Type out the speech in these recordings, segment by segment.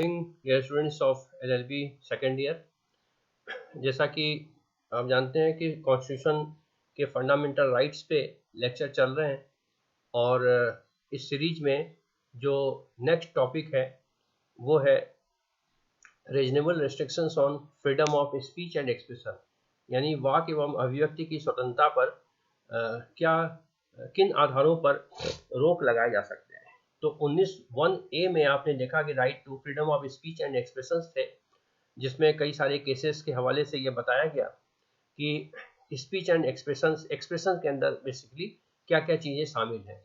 Dear students of LLB second year, जैसा कि आप जानते हैं कि कॉन्स्टिट्यूशन के फंडामेंटल राइट्स पे लेक्चर चल रहे हैं और इस सीरीज में जो नेक्स्ट टॉपिक है वो है reasonable restrictions on freedom of speech and expression, यानी वाक एवं अभिव्यक्ति की स्वतंत्रता पर किन आधारों पर रोक लगाए जा सकते हैं। तो 19(1)A में आपने देखा कि right to freedom of speech and expressions थे, जिसमें कई सारे केसेस के हवाले से ये बताया गया कि स्पीच एंड एक्सप्रेशन के अंदर बेसिकली क्या क्या चीज़ें शामिल हैं।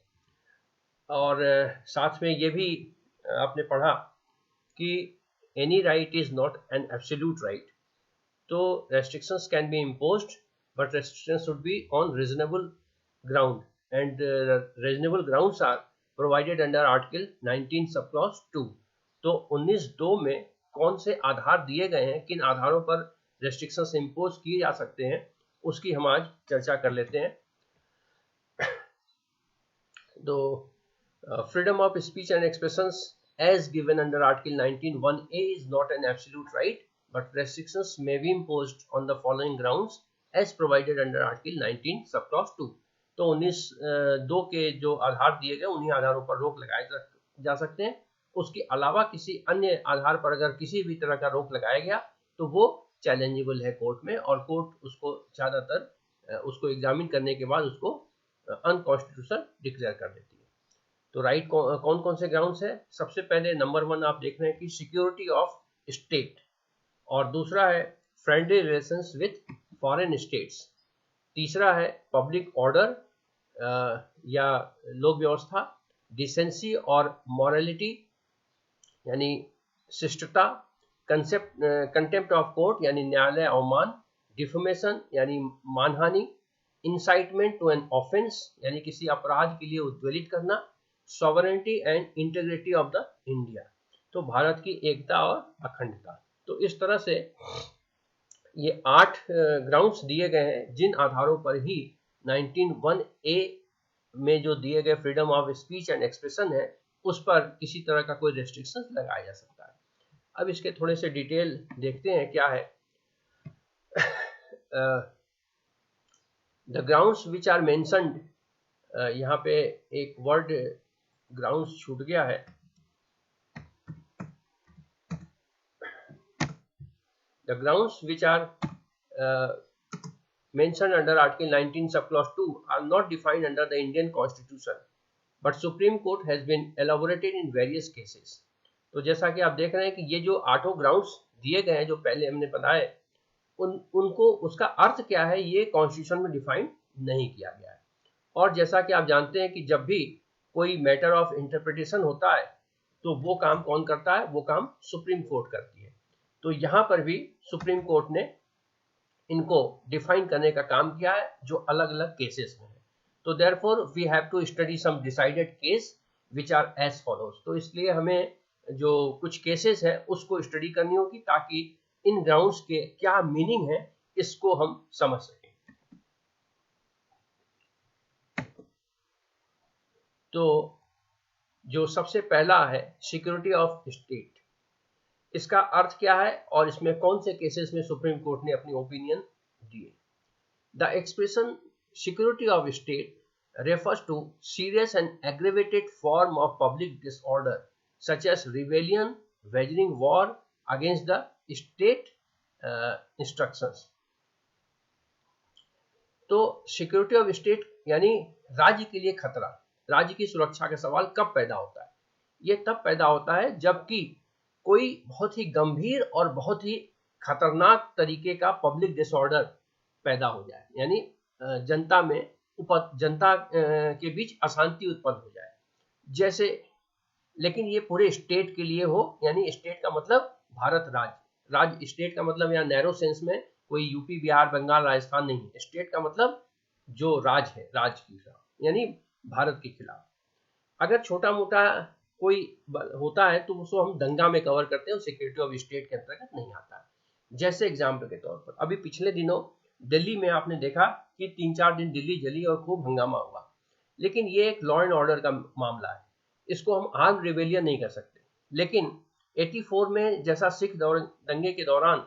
और साथ में ये भी आपने पढ़ा कि any right is not an absolute right, तो restrictions can be imposed but restrictions should be on reasonable ground and reasonable grounds are provided under article 19 sub clause 2। तो 19(2) में कौन से आधार दिए गए हैं, किन आधारों पर restrictions impose किए जा सकते हैं, उसकी हम आज चर्चा कर लेते हैं। तो freedom of speech and expressions as given under article 19(1)A is not an absolute right but restrictions may be imposed on the following grounds as provided under article 19 sub clause 2। तो 19(2) के जो आधार दिए गए उन्हीं आधारों पर रोक लगाए जा सकते हैं। उसके अलावा किसी अन्य आधार पर अगर किसी भी तरह का रोक लगाया गया तो वो चैलेंजेबल है कोर्ट में, और कोर्ट उसको ज़्यादातर उसको एग्जामिन करने के बाद उसको अनकॉन्स्टिट्यूशनल डिक्लेयर कर देती है। तो राइट कौन कौन से ग्राउंड्स है? सबसे पहले नंबर 1 आप देख रहे हैं कि सिक्योरिटी ऑफ स्टेट, और दूसरा है friendly relations with foreign states, तीसरा है पब्लिक ऑर्डर या लोक व्यवस्था, डिसेंसी और मॉरलिटी यानी शिष्टता, कंटेम्प्ट ऑफ कोर्ट यानी न्यायालय अवमान, डिफेमेशन यानी मानहानि, इंसाइटमेंट टू एन ऑफेंस यानी किसी अपराध के लिए उद्वेलित करना, sovereignty and integrity of the India, तो भारत की एकता और अखंडता। तो इस तरह से ये 8 ग्राउंड्स दिए गए हैं जिन आधारों पर ही 19(1)A में जो दिए गए freedom of speech and expression है उस पर किसी तरह का कोई रेस्ट्रिक्शन लगाया जा सकता है। अब इसके थोड़े से डिटेल देखते हैं क्या है। The grounds which are mentioned, यहाँ पे एक वर्ड ग्राउंड्स छूट गया है। The grounds which are mentioned under Article 19 sub clause 2 are not defined under the Indian Constitution, but Supreme Court has been elaborated in various cases। तो जैसा कि आप देख रहे हैं कि ये जो 8 ग्राउंड्स दिए गए हैं जो पहले हमने बताए, उनको उसका अर्थ क्या है ये कॉन्स्टिट्यूशन में डिफाइन नहीं किया गया है। और जैसा कि आप जानते हैं कि जब भी कोई मैटर ऑफ इंटरप्रिटेशन होता है तो वो काम कौन करता है? वो काम सुप्रीम कोर्ट करती है। तो यहाँ पर भी सुप्रीम कोर्ट ने इनको डिफाइन करने का काम किया है जो अलग अलग केसेस में है। तो therefore we have to study some decided case which are as follows. तो इसलिए हमें जो कुछ केसेस है उसको स्टडी करनी होगी ताकि इन ग्राउंड्स के क्या मीनिंग है इसको हम समझ सकें। तो जो सबसे पहला है सिक्योरिटी ऑफ स्टेट, इसका अर्थ क्या है और इसमें कौन से केसेस में सुप्रीम कोर्ट ने अपनी ओपिनियन दिए। The expression security of state refers to serious and aggravated form of public disorder such as rebellion, waging war against the state instructions. तो सिक्योरिटी ऑफ स्टेट यानी राज्य के लिए खतरा, राज्य की सुरक्षा का सवाल कब पैदा होता है? ये तब पैदा होता है जबकि कोई बहुत ही गंभीर और बहुत ही खतरनाक तरीके का पब्लिक डिसऑर्डर पैदा हो जाए, यानी जनता के बीच अशांति उत्पन्न हो जाए जैसे, लेकिन ये पूरे स्टेट के लिए हो, यानी स्टेट का मतलब भारत राज्य स्टेट का मतलब यहाँ नैरो सेंस में कोई यूपी बिहार बंगाल राजस्थान नहीं, स्टेट का मतलब जो राज है, राज के खिलाफ यानी भारत के खिलाफ। अगर छोटा मोटा कोई होता है तो उसको हम दंगा में कवर करते हैं, सिक्योरिटी ऑफ स्टेट के अंतर्गत नहीं आता है। जैसे एग्जाम्पल के तौर पर अभी पिछले दिनों दिल्ली में आपने देखा कि 3-4 दिन दिल्ली जली और खूब हंगामा हुआ, लेकिन ये एक लॉ एंड ऑर्डर का मामला है, इसको हम आर्म रिवेलियन नहीं कर सकते। लेकिन 84 में जैसा सिख दंगे के दौरान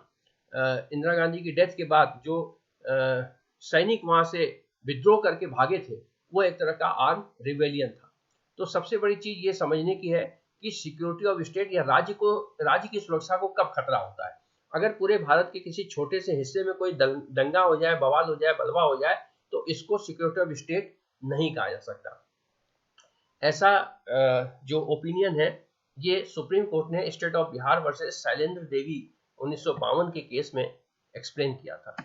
इंदिरा गांधी की डेथ के बाद जो सैनिक वहां से विद्रोह करके भागे थे, वो एक तरह का आर्म रिवेलियन था। तो सबसे बड़ी चीज ये समझने की है कि सिक्योरिटी ऑफ स्टेट या राज्य की सुरक्षा को कब खतरा होता है। अगर पूरे भारत के किसी छोटे से हिस्से में कोई दंगा हो जाए, बवाल हो जाए, बलवा हो जाए, तो इसको सिक्योरिटी ऑफ स्टेट नहीं कहा जा सकता। ऐसा जो ओपिनियन है ये सुप्रीम कोर्ट ने state of Bihar versus Shailendra Devi 1952 के केस में एक्सप्लेन किया था।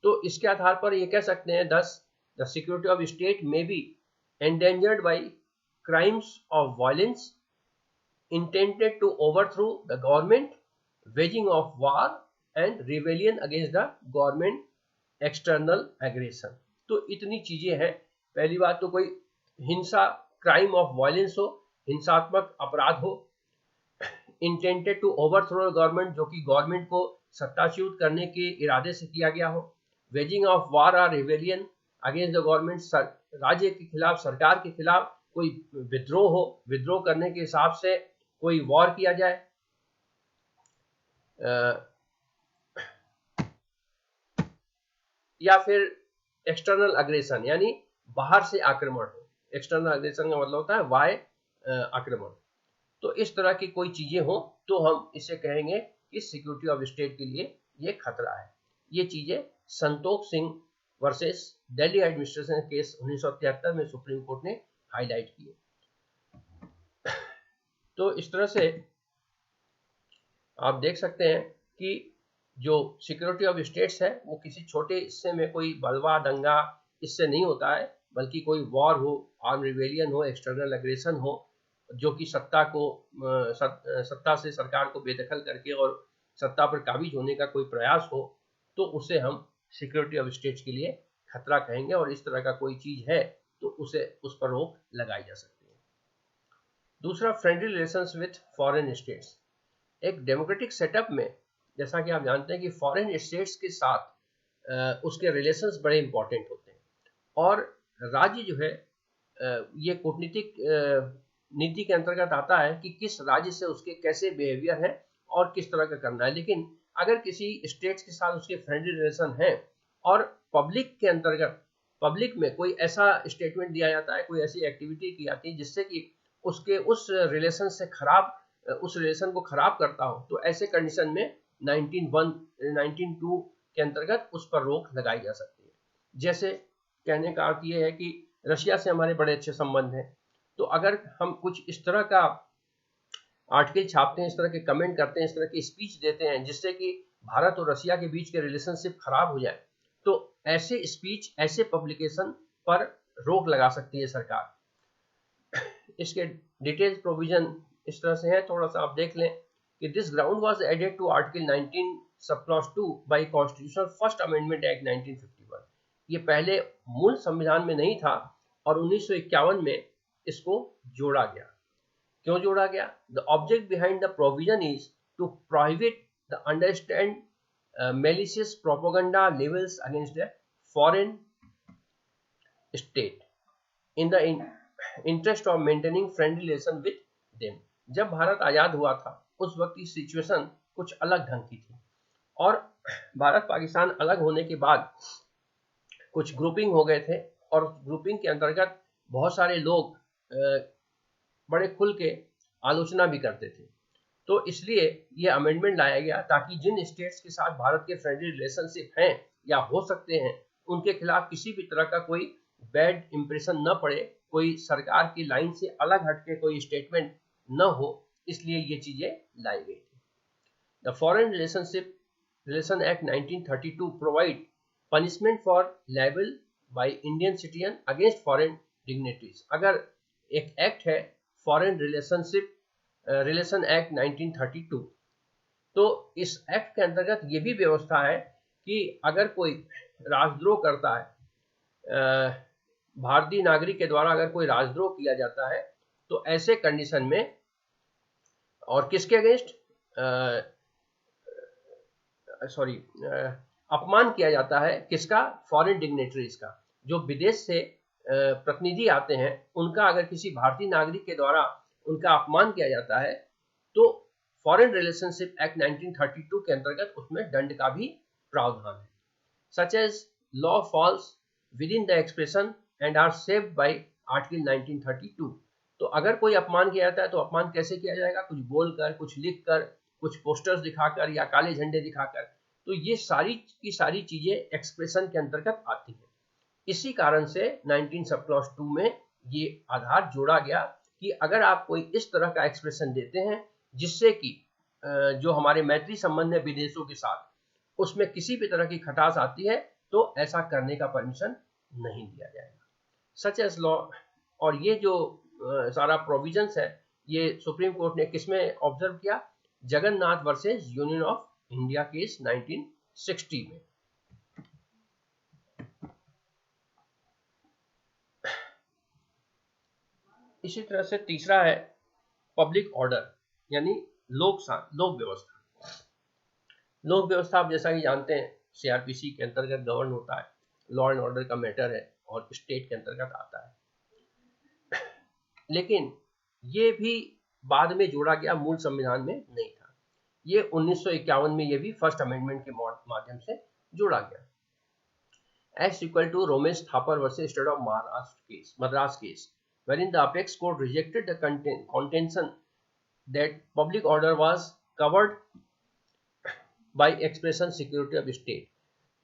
तो इसके आधार पर ये कह सकते हैं, thus the security of state may be endangered by crimes of violence intended to overthrow the government, waging of war and rebellion against the government, external aggression। तो इतनी चीजें हैं। पहली बात तो कोई हिंसा, क्राइम ऑफ वायलेंस हो, हिंसात्मक अपराध हो, इंटेंडेड टू ओवरथ्रो गवर्नमेंट, जो कि गवर्नमेंट को सत्ताच्युत करने के इरादे से किया गया हो, वेजिंग ऑफ वार और रिवेलियन अगेंस्ट द गवर्नमेंट, राज्य के खिलाफ, सरकार के खिलाफ कोई विद्रोह हो, विद्रोह करने के हिसाब से कोई वॉर किया जाए, या फिर एक्सटर्नल अग्रेशन यानी बाहर से आक्रमण हो। एक्सटर्नल अग्रेशन का मतलब होता है बाह्य आक्रमण। तो इस तरह की कोई चीजें हो तो हम इसे कहेंगे कि सिक्योरिटी ऑफ स्टेट के लिए ये खतरा है। ये चीजें Santokh Singh versus Delhi administration case 1973 में सुप्रीम कोर्ट ने हाईलाइट किए। तो इस तरह से आप देख सकते हैं कि जो सिक्योरिटी ऑफ स्टेट्स है वो किसी छोटे हिस्से में कोई बलवा दंगा इससे नहीं होता है, बल्कि कोई वॉर हो, आर्म रिवेलियन हो, एक्सटर्नल एग्रेशन हो, जो कि सत्ता से सरकार को बेदखल करके और सत्ता पर काबिज होने का कोई प्रयास हो, तो उसे हम सिक्योरिटी ऑफ स्टेट्स के लिए खतरा कहेंगे। और इस तरह का कोई चीज है तो उस पर रोक लगाई जा सकती है। दूसरा, friendly relations with foreign states. एक डेमोक्रेटिक सेटअप में जैसा कि आप जानते हैं कि फॉरेन स्टेट्स के साथ उसके रिलेशंस बड़े इंपॉर्टेंट होते हैं, और राज्य जो है ये कूटनीतिक नीति के अंतर्गत आता है कि किस राज्य से उसके कैसे बिहेवियर है और किस तरह का करना है। लेकिन अगर किसी स्टेट्स के साथ उसके फ्रेंडली रिलेशन है और पब्लिक के अंतर्गत, पब्लिक में कोई ऐसा स्टेटमेंट दिया जाता है, कोई ऐसी एक्टिविटी की जाती है जिससे कि उसके उस रिलेशन से उस रिलेशन को खराब करता हो, तो ऐसे कंडीशन में 1902 के अंतर्गत उस पर रोक लगाई जा सकती है। जैसे कहने का अर्थ ये है कि रशिया से हमारे बड़े अच्छे संबंध हैं, तो अगर हम कुछ इस तरह का आर्टिकल छापते हैं, इस तरह के कमेंट करते हैं, इस तरह की स्पीच देते हैं जिससे कि भारत और रशिया के बीच के रिलेशनशिप खराब हो जाए, तो ऐसे स्पीच, ऐसे पब्लिकेशन पर रोक लगा सकती है सरकार। इसके डिटेल्स प्रोविजन इस तरह से है, थोड़ा सा आप देख लें कि this ground was added to article 19 sub clause 2 by constitutional first amendment act 1951। ये पहले मूल संविधान में नहीं था और 1951 में इसको जोड़ा गया। क्यों जोड़ा गया? The object behind the provision is to prohibit the understand malicious propaganda levels against a foreign state in the interest of maintaining friendly relation with them। जब भारत आजाद हुआ था उस वक्त की सिचुएशन कुछ अलग ढंग की थी, और भारत पाकिस्तान अलग होने के बाद कुछ ग्रुपिंग हो गए थे, और ग्रुपिंग के अंतर्गत बहुत सारे लोग बड़े खुल के आलोचना भी करते थे। तो इसलिए ये अमेंडमेंट लाया गया ताकि जिन स्टेट्स के साथ भारत के फ्रेंडली रिलेशनशिप हैं या हो सकते हैं, उनके खिलाफ किसी भी तरह का कोई बैड इंप्रेशन न पड़े, कोई सरकार की लाइन से अलग हटके कोई स्टेटमेंट न हो, इसलिए ये चीजें लाई गई थी। The foreign relation act 1932 provide punishment for liable by Indian citizen against foreign dignitaries. अगर एक एक्ट है फॉरेन रिलेशन एक्ट 1932, तो इस एक्ट के अंतर्गत ये भी व्यवस्था है कि अगर कोई राजद्रोह करता है, भारतीय नागरिक के द्वारा अगर कोई राजद्रोह किया जाता है, तो ऐसे कंडीशन में, और किसके अगेंस्ट, अपमान किया जाता है किसका? फॉरेन डिग्नेटरीज का। जो विदेश से प्रतिनिधि आते हैं उनका अगर किसी भारतीय नागरिक के द्वारा उनका अपमान किया जाता है तो फॉरेन रिलेशनशिप एक्ट 1932 के अंतर्गत उसमें दंड का भी प्रावधान है। Such as law falls within the expression and are saved by article 1932। तो अगर कोई अपमान किया जाता है तो अपमान कैसे किया जाएगा, कुछ बोलकर, कुछ लिखकर, कुछ पोस्टर्स दिखाकर या काले झंडे दिखाकर, तो ये सारी की सारी चीजें एक्सप्रेशन के अंतर्गत आती हैं। इसी कारण से 19 सब क्लॉज 2 में ये आधार जोड़ा गया कि अगर आप कोई इस तरह का एक्सप्रेशन देते हैं जिससे कि जो हमारे मैत्री संबंध है विदेशों के साथ उसमें किसी भी तरह की खटास आती है तो ऐसा करने का परमिशन नहीं दिया जाएगा। सच एज लॉ, और ये जो सारा प्रोविजंस है ये सुप्रीम कोर्ट ने किसमें ऑब्जर्व किया, Jagannath versus union of India case 1960 में। इसी तरह से तीसरा है पब्लिक ऑर्डर यानी लोक व्यवस्था। लोक व्यवस्था आप जैसा कि जानते हैं सीआरपीसी के अंतर्गत गवर्न होता है, लॉ एंड ऑर्डर का मैटर है और स्टेट के अंतर्गत आता है। लेकिन ये भी बाद में जोड़ा गया, मूल संविधान में नहीं था। ये 1951 में ये भी फर्स्ट अमेंडमेंट के माध्यम से जोड़ा गया। As equal to Romesh Thapar versus state of Madras case wherein the apex court rejected the contention that public order was covered by expression security of state।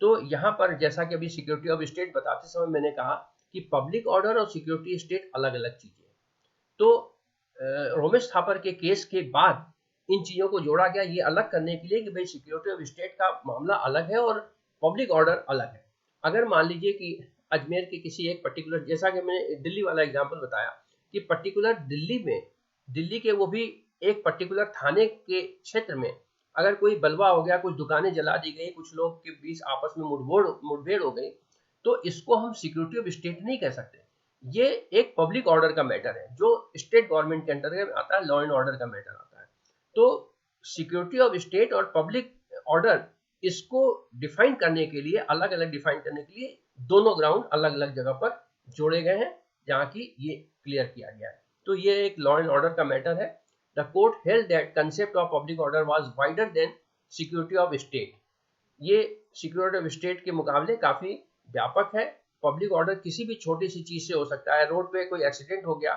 तो यहाँ पर जैसा कि अभी सिक्योरिटी ऑफ स्टेट बताते समय मैंने कहा कि पब्लिक ऑर्डर और सिक्योरिटी स्टेट अलग अलग चीजें हैं। तो रोमेश थापर के केस के बाद इन चीजों को जोड़ा गया ये अलग करने के लिए कि भाई सिक्योरिटी ऑफ स्टेट का मामला अलग है और पब्लिक ऑर्डर अलग है। अगर मान लीजिए कि अजमेर के किसी एक पर्टिकुलर, जैसा कि मैंने दिल्ली वाला एग्जांपल बताया कि पर्टिकुलर दिल्ली के वो भी एक पर्टिकुलर थाने के क्षेत्र में अगर कोई बलवा हो गया, कुछ दुकानें जला दी गई, कुछ लोग के बीच आपस में मुठभेड़ हो गई, तो इसको हम सिक्योरिटी ऑफ स्टेट नहीं कह सकते। ये एक पब्लिक ऑर्डर का मैटर है जो स्टेट गवर्नमेंट के अंतर्गत आता है, लॉ एंड ऑर्डर का मैटर आता है। तो सिक्योरिटी ऑफ स्टेट और पब्लिक ऑर्डर इसको डिफाइन करने के लिए, अलग अलग डिफाइन करने के लिए दोनों ग्राउंड अलग अलग जगह पर जोड़े गए हैं जहां की ये क्लियर किया गया है। तो ये एक लॉ एंड ऑर्डर का मैटर है। The court held that concept of public order was wider than security of state. ये सिक्योरिटी ऑफ स्टेट के मुकाबले काफी व्यापक है। पब्लिक ऑर्डर किसी भी छोटी सी चीज से हो सकता है। रोड पे कोई एक्सीडेंट हो गया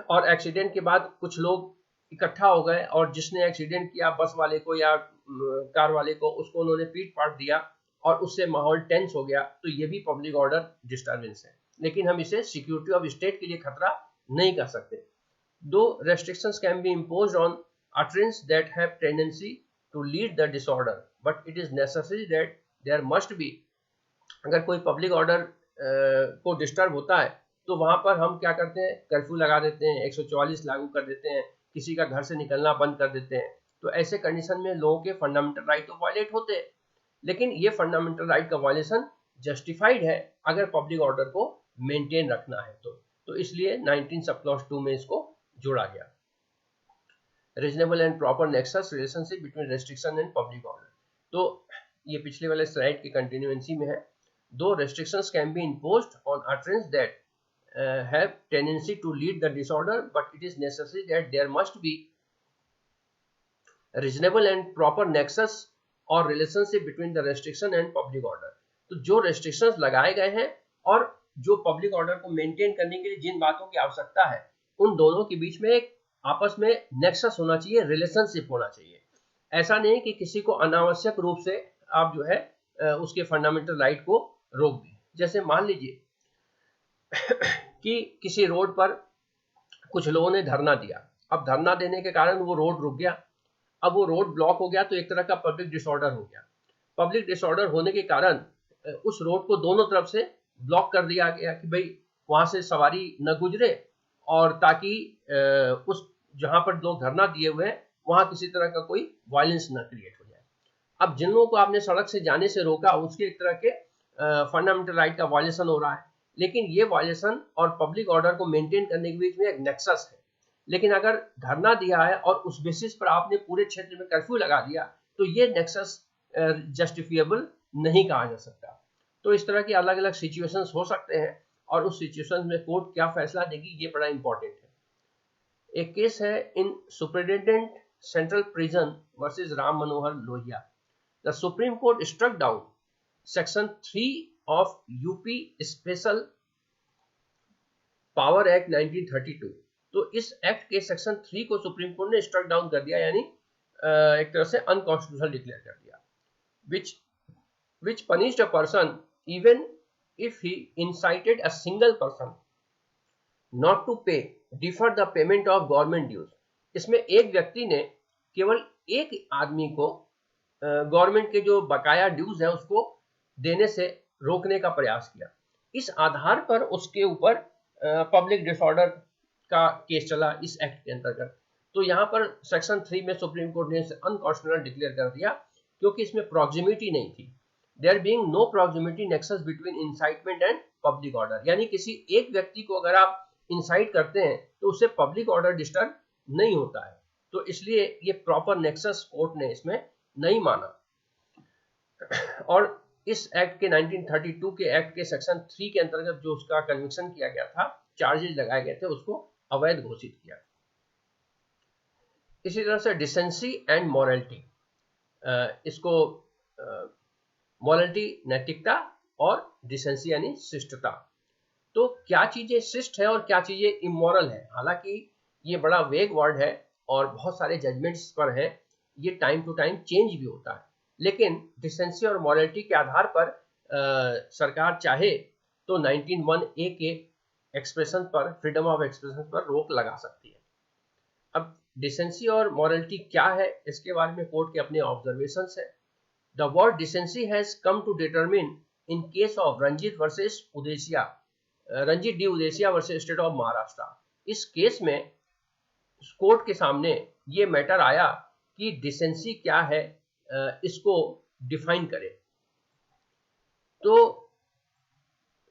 और एक्सीडेंट के बाद कुछ लोग इकट्ठा हो गए और जिसने एक्सीडेंट किया बस वाले को या कार वाले को, उसको उन्होंने पीट पाट दिया और उससे माहौल टेंस हो गया, तो ये भी पब्लिक ऑर्डर डिस्टर्बेंस है। लेकिन हम इसे सिक्योरिटी ऑफ स्टेट के लिए खतरा नहीं कर सकते। दो restrictions can be imposed on utterance that have tendency to lead the disorder, but it is necessary that there must be, अगर कोई पब्लिक ऑर्डर को डिस्टर्ब होता है तो वहां पर हम क्या करते हैं, कर्फ्यू लगा देते हैं, 144 लागू कर देते हैं, किसी का घर से निकलना बंद कर देते हैं। तो ऐसे कंडीशन में लोगों के फंडामेंटल राइट तो वायलेट होते हैं, लेकिन ये फंडामेंटल राइट का वायलेशन जस्टिफाइड है अगर पब्लिक ऑर्डर को मेंटेन रखना है तो इसलिए 19 सब क्लॉज 2 में इसको जोड़ा गया। Reasonable and proper nexus relationship between restriction and public order, तो ये पिछले वाले स्लाइड की कंटिन्यूएंसी में है। दो restrictions can be imposed on utterance that have tendency to lead the disorder, but it is necessary that there must be reasonable and proper nexus or relationship between the restriction and public order। तो जो restrictions लगाए गए हैं और जो public order को maintain करने के लिए जिन बातों की आवश्यकता है उन दोनों के बीच में एक आपस में नेक्सस होना चाहिए, रिलेशनशिप होना चाहिए। ऐसा नहीं कि किसी को अनावश्यक रूप से आप जो है उसके फंडामेंटल राइट को रोक दें। जैसे मान लीजिए कि किसी रोड पर कुछ लोगों ने धरना दिया, अब धरना देने के कारण वो रोड रुक गया, अब वो रोड ब्लॉक हो गया तो एक तरह का पब्लिक डिसऑर्डर हो गया। पब्लिक डिसऑर्डर होने के कारण उस रोड को दोनों तरफ से ब्लॉक कर दिया गया कि भाई वहां से सवारी न गुजरे और ताकि उस जहां पर लोग धरना दिए हुए हैं वहां किसी तरह का कोई वायलेंस न क्रिएट हो जाए। अब जिन लोगों को आपने सड़क से जाने से रोका उसके एक तरह के फंडामेंटल राइट का वायलेशन हो रहा है, लेकिन ये वायलेशन और पब्लिक ऑर्डर को मेंटेन करने के बीच में एक नेक्सस है। लेकिन अगर धरना दिया है और उस बेसिस पर आपने पूरे क्षेत्र में कर्फ्यू लगा दिया तो ये नेक्सस जस्टिफिएबल नहीं कहा जा सकता। तो इस तरह की अलग अलग सिचुएशंस हो सकते हैं और उस सिचुएशन में कोर्ट क्या फैसला देगी ये बड़ा इंपॉर्टेंट है। एक केस है in superintendent central prison versus Ram Manohar Lohia. The supreme court struck down section 3 of UP special power act 1932. तो इस एक्ट के सेक्शन 3 को सुप्रीम कोर्ट ने स्ट्रक डाउन कर दिया, यानी एक तरह से अनकॉन्स्टिट्यूशनल डिक्लेयर कर दिया. which punished a person even if he incited a single person not to pay defer the payment of government dues. इसमें एक व्यक्ति ने केवल एक आदमी को गवर्नमेंट के जो बकाया ड्यूज है उसको देने से रोकने का प्रयास किया. इस आधार पर उसके ऊपर पब्लिक डिसऑर्डर का केस चला इस एक्ट के अंतर्गत. तो यहाँ पर सेक्शन 3 में सुप्रीम कोर्ट ने इसे अनकॉन्स्टिट्यूशनल डिक्लेयर कर दिया क्योंकि इसमें प्रॉक्सिमिटी नहीं थी. There being no proximity nexus between incitement and public order, यानी किसी एक व्यक्ति को अगर आप इंसाइट करते हैं तो उससे पब्लिक ऑर्डर डिस्टर्ब नहीं होता है. तो इसलिए ये प्रॉपर नेक्सस कोर्ट ने इसमें नहीं माना. और इस एक्ट के 1932 के एक्ट के सेक्शन 3 के अंतर्गत जो उसका कन्विक्शन किया गया था, चार्जेस लगाए गए थे, उसको अवैध घोषित किया. इसी तरह से डिसेंसी एंड मॉरलिटी, इसको मॉरलिटी नैतिकता और डिसेंसी यानी शिष्टता. तो क्या चीजें शिष्ट है और क्या चीजें इमोरल है, हालांकि ये बड़ा वेग वर्ड है और बहुत सारे जजमेंट्स पर है, ये टाइम टू टाइम चेंज भी होता है. लेकिन डिसेंसी और मॉरलिटी के आधार पर सरकार चाहे तो 19(1)(a) के एक्सप्रेशन पर, फ्रीडम ऑफ एक्सप्रेशन पर रोक लगा सकती है. अब डिसेंसी और मॉरलिटी क्या है, इसके बारे में कोर्ट के अपने ऑब्जर्वेशंस है. The word decency has come to determine in case of Ranjit versus Udesia, Ranjit D Udesia versus state of Maharashtra. इस केस में कोर्ट के सामने ये मैटर आया कि डिसेंसी क्या है, इसको डिफाइन करे. तो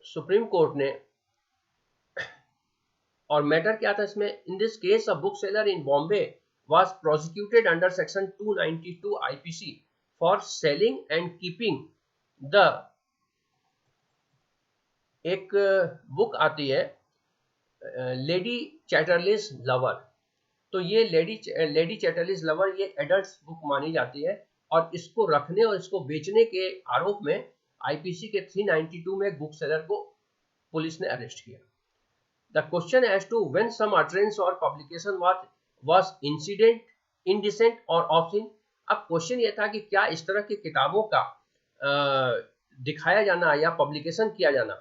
सुप्रीम कोर्ट ने, और मैटर क्या था इसमें, in this case a book seller in Bombay was prosecuted under section 292 IPC for selling and keeping the, एक बुक आती है लेडी चैटरलीज लवर. तो ये लेडी चैटरलीज लवर ये एडल्ट बुक मानी जाती है और इसको रखने और इसको बेचने के आरोप में आईपीसी के 392 में बुक सेलर को पुलिस ने अरेस्ट किया. The question as to when some utterance or publication was indecent or obscene. अब क्वेश्चन ये था कि क्या इस तरह की किताबों का दिखाया जाना या पब्लिकेशन किया जाना,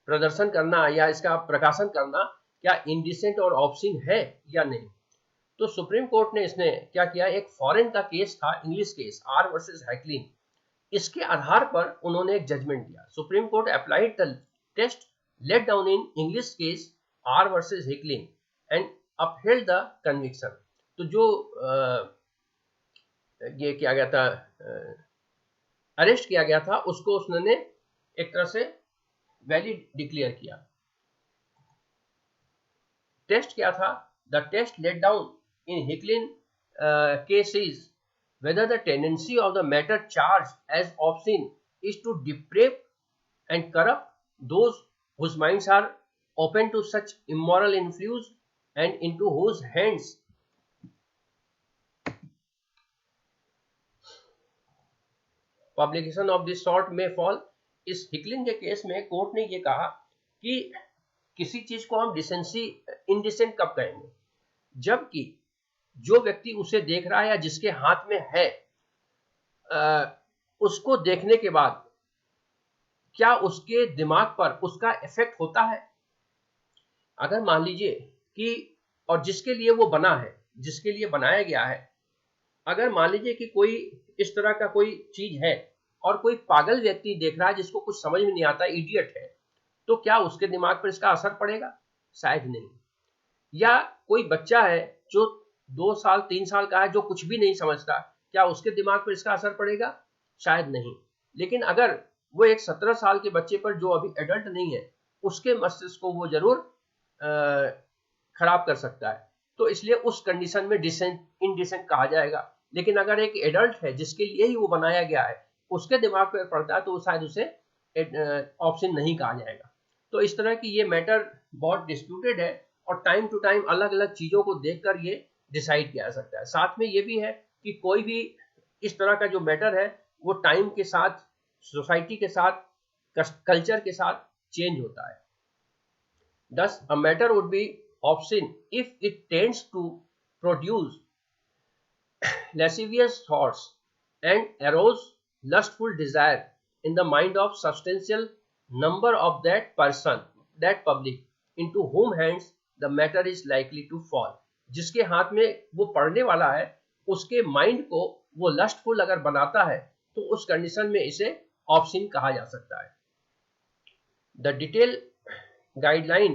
प्रदर्शन करना या इसका प्रकाशन करना क्या इंडिसेंट और ऑब्ससीन है या नहीं. तो सुप्रीम कोर्ट ने इसने क्या किया, एक फॉरेन का केस था, English case R versus Hicklin, इसके आधार पर उन्होंने एक जजमेंट दिया. Supreme court applied the test laid down in English case R versus Hicklin and upheld the conviction. तो जो ये किया गया था, अरेस्ट किया गया था, उसको उसने एक तरह से वैलिड डिक्लेयर किया. टेस्ट क्या था, the test laid down in Hicklin case is whether the tendency of the matter charged as obscene is to deprave and corrupt those whose minds are open to such immoral influence and into whose hands publication of this sort may fall. इस Hicklin के case में court ने ये कहा कि किसी चीज को हम डिसेंसी इंडिसेंट कब कहेंगे, जबकि जो व्यक्ति उसे देख रहा है या जिसके हाथ में है, उसको देखने के बाद क्या उसके दिमाग पर उसका इफेक्ट होता है. अगर मान लीजिए कि, और जिसके लिए वो बना है, जिसके लिए बनाया गया है, अगर मान लीजिए कि कोई इस तरह का कोई चीज है और कोई पागल व्यक्ति देख रहा है जिसको कुछ समझ में नहीं आता, इडियट है, तो क्या उसके दिमाग पर इसका असर पड़ेगा? शायद नहीं. या कोई बच्चा है जो 2 साल 3 साल का है, जो कुछ भी नहीं समझता, क्या उसके दिमाग पर इसका असर पड़ेगा? शायद नहीं. लेकिन अगर वो एक 17 साल के बच्चे पर, जो अभी एडल्ट नहीं है, उसके मस्तिष्क को वो जरूर खराब कर सकता है. तो इसलिए उस कंडीशन में इंडिसेंट कहा जाएगा. लेकिन अगर एक एडल्ट है जिसके लिए ही वो बनाया गया है, उसके दिमाग पर पड़ता है, तो शायद उसे ऑप्शन नहीं कहा जाएगा. तो इस तरह की ये मैटर बहुत डिस्प्यूटेड है और टाइम टू टाइम अलग अलग चीजों को देखकर ये डिसाइड किया जा सकता है। साथ में ये भी है कि कोई भी इस तरह का जो मैटर है वो टाइम के साथ, सोसाइटी के साथ, कल्चर के साथ चेंज होता है। Thus, a matter would be obscene if it tends to produce lascivious thoughts and arouse lustful desire in the mind of substantial number of that person, that public, into whom hands the matter is likely to fall. जिसके हाथ में वो पढ़ने वाला है उसके mind को वो लस्टफुल अगर बनाता है तो उस कंडीशन में इसे ऑब्सिन कहा जा सकता है। The detail guideline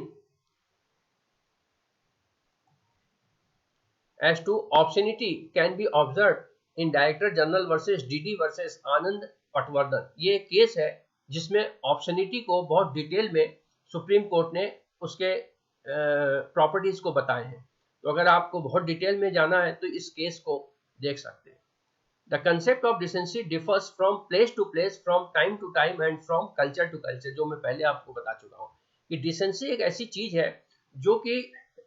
as to obscenity can be observed in Director General versus DD versus आनंद पटवर्धन। ये केस है जिसमें ऑब्सनिटी को बहुत डिटेल में सुप्रीम कोर्ट ने उसके प्रॉपर्टीज को बताए हैं। तो अगर आपको बहुत डिटेल में जाना है तो इस केस को देख सकते हैं। The concept of decency differs from place to place, from time to time and from culture to culture. जो मैं पहले आपको बता चुका हूँ कि डिसेंसी एक ऐसी चीज है जो कि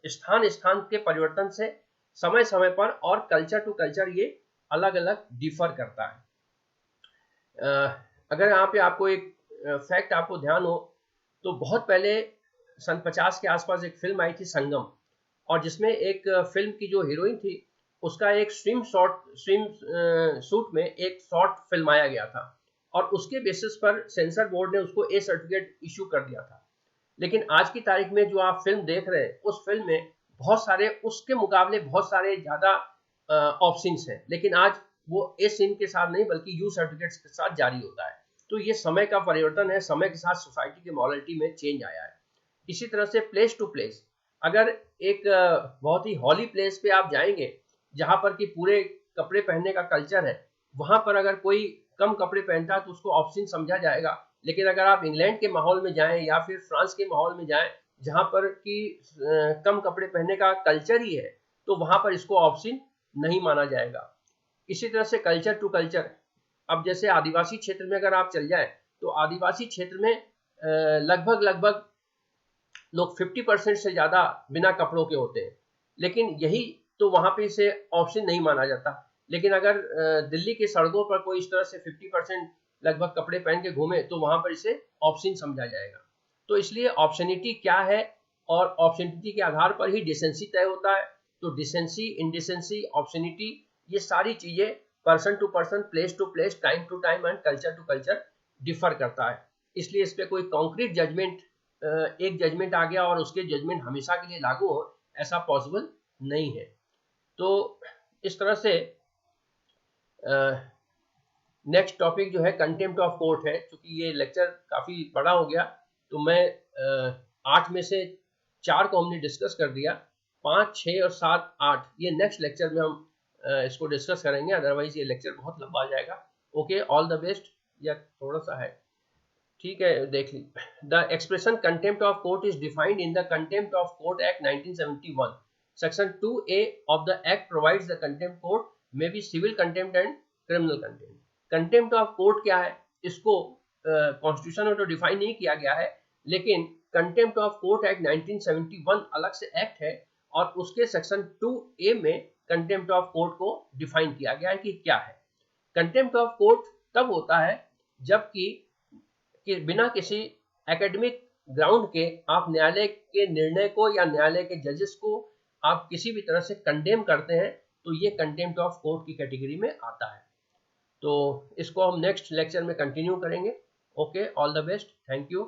स्थान स्थान के परिवर्तन से समय समय पर और कल्चर टू कल्चर ये अलग अलग डिफर करता है। अगर यहाँ पे आपको एक फैक्ट आपको ध्यान हो तो बहुत पहले सन 50 के आसपास एक फिल्म आई थी संगम, और जिसमें एक फिल्म की जो हीरोइन थी उसका एक स्विम सूट में एक शॉट फिल्माया गया था और उसके बेसिस पर सेंसर बोर्ड ने उसको ए सर्टिफिकेट इशू कर दिया था। लेकिन आज की तारीख में जो आप फिल्म देख रहे हैं उस फिल्म में बहुत सारे, उसके मुकाबले बहुत सारे ज्यादा ऑप्शंस हैं, लेकिन आज वो ए सीन के साथ नहीं बल्कि यू सर्टिफिकेट्स के साथ जारी होता है। तो ये समय का परिवर्तन है, समय के साथ सोसाइटी के मॉरलिटी में चेंज आया है। इसी तरह से प्लेस टू प्लेस, अगर एक बहुत ही हॉली प्लेस पे आप जाएंगे जहां पर कि पूरे कपड़े पहनने का कल्चर है, वहां पर अगर कोई कम कपड़े पहनता है तो उसको ऑप्शन समझा जाएगा। लेकिन अगर आप इंग्लैंड के माहौल में जाएं या फिर फ्रांस के माहौल में जाएं जहां पर कि कम कपड़े पहनने का कल्चर ही है तो वहां पर इसको ऑप्शन नहीं माना जाएगा। इसी तरह से कल्चर टू कल्चर, अब जैसे आदिवासी क्षेत्र में अगर आप चल जाएं तो आदिवासी क्षेत्र में लगभग लोग 50% से ज्यादा बिना कपड़ों के होते हैं, लेकिन यही तो वहां पे इसे ऑप्शन नहीं माना जाता। लेकिन अगर दिल्ली के सड़कों पर कोई इस तरह से 50% लगभग कपड़े पहन के घूमे तो वहां पर इसे ऑप्शन समझा जाएगा। तो इसलिए ऑप्शनिटी क्या है और ऑप्शनिटी के आधार पर ही डिसेंसी तय होता है। तो डिसेंसी, इंडिसेंसी, ऑप्शनिटी, ये सारी चीजें person to person, place to place, time to time and culture to culture differ करता है। इसलिए इस पर कोई कॉन्क्रीट जजमेंट, एक जजमेंट आ गया और उसके जजमेंट हमेशा के लिए लागू हो, ऐसा पॉसिबल नहीं है। तो इस तरह से नेक्स्ट टॉपिक जो है कंटेम्प्ट ऑफ कोर्ट है। क्योंकि ये लेक्चर काफी बड़ा हो गया तो मैं 8 में से 4 को हमने डिस्कस कर दिया, 5, 6 और 7, 8 ये नेक्स्ट लेक्चर में हम इसको डिस्कस करेंगे, अदरवाइज ये लेक्चर बहुत लंबा आ जाएगा। Okay, all the best. या थोड़ा सा है, ठीक है, देख ली। The expression contempt of court is defined in the contempt of court act 1971। Section 2A of the act provides the contempt court may be civil contempt and criminal contempt. Contempt of court क्या है, इसको constitution में तो define नहीं किया गया है, लेकिन कंटेम्प्ट ऑफ कोर्ट एक्ट 1971 अलग से एक्ट है और उसके सेक्शन 2A में कंटेम्प्ट ऑफ कोर्ट को डिफाइन किया गया है कि क्या है। कंटेम्प्ट ऑफ कोर्ट तब होता है जबकि बिना किसी एकेडमिक ग्राउंड के आप न्यायालय के निर्णय को या न्यायालय के जजेस को आप किसी भी तरह से कंडेम करते हैं तो ये कंटेम्प्ट ऑफ कोर्ट की कैटेगरी में आता है। तो इसको हम नेक्स्ट लेक्चर में कंटिन्यू करेंगे। Okay, all the best, thank you.